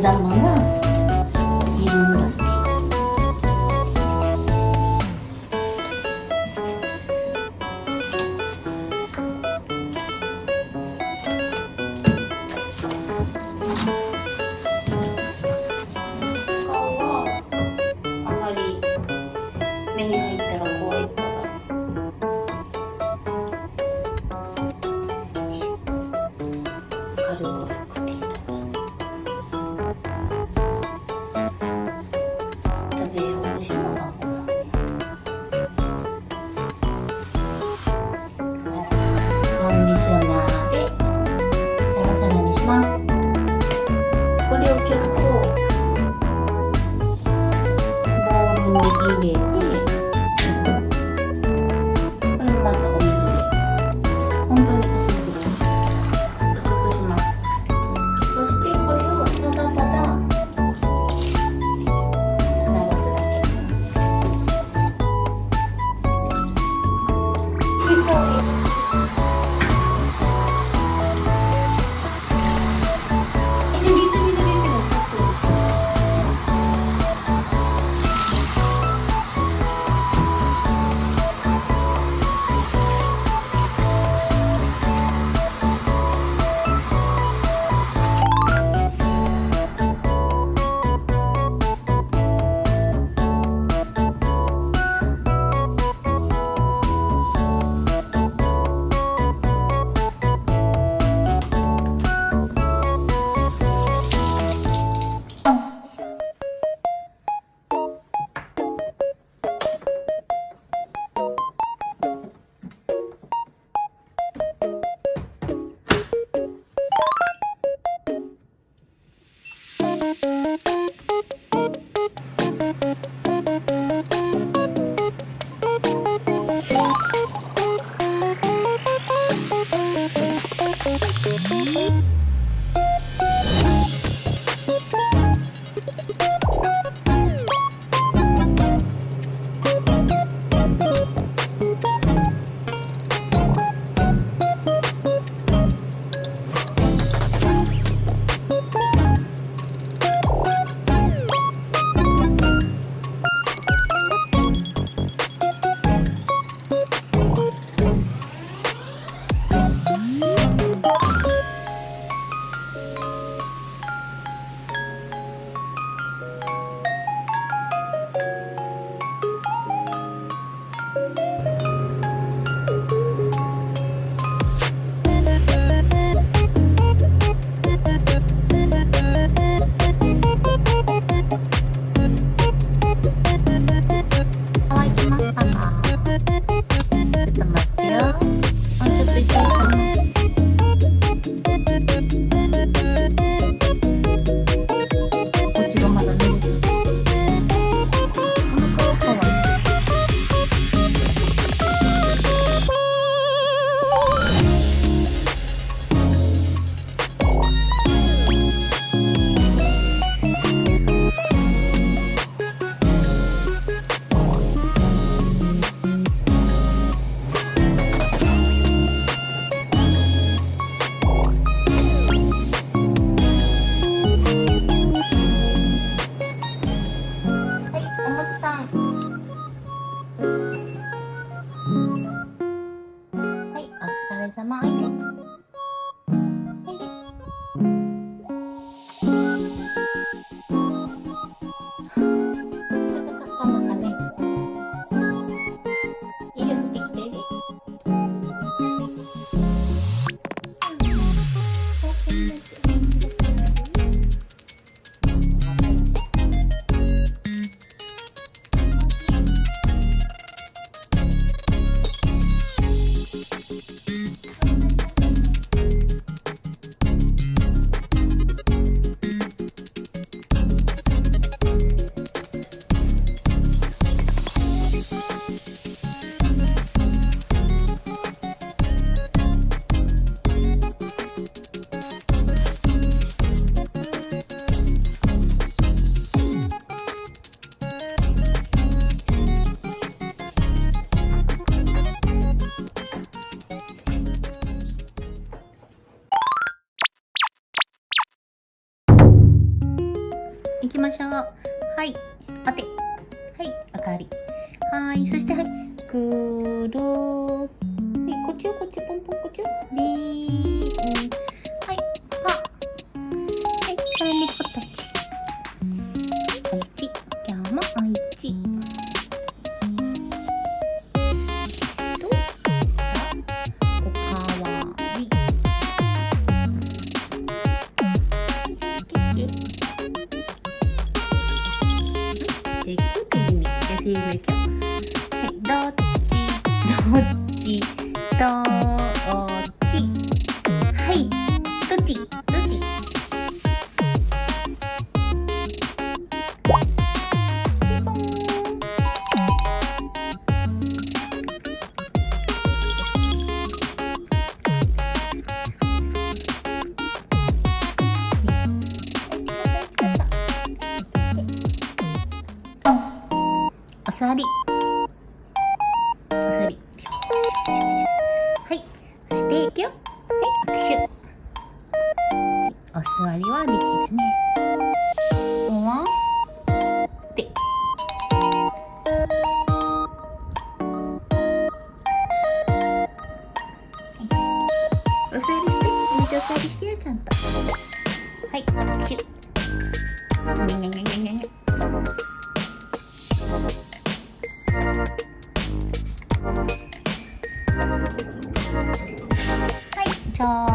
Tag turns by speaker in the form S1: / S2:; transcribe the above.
S1: 玉が緩んだっていう。顔はあまり目に入ったら怖いから、軽く拭く程度に。食べようしの方がね、コンディショナーでサラサラにします。これをちょっとボウルに入れて、これもまたお水で本当に薄くします。そしてこれをただただ流すだけ。水に濡れてもカップ。行きましょう。はい、お手。はい、おかわり。はい、そしてはい、くる。はい、こっちよ、こっち、ポンポン、こっちよ。はい、パ。はい、猫たち。おいち、今日もおいち。おかわり。はい、どっち、はい、どっち。お座り。はい。そしていくよ。はい、握手。お座りはできるね。ここは手。お座りして。お座りしてよ、ちゃんと。はい、握手。ちょー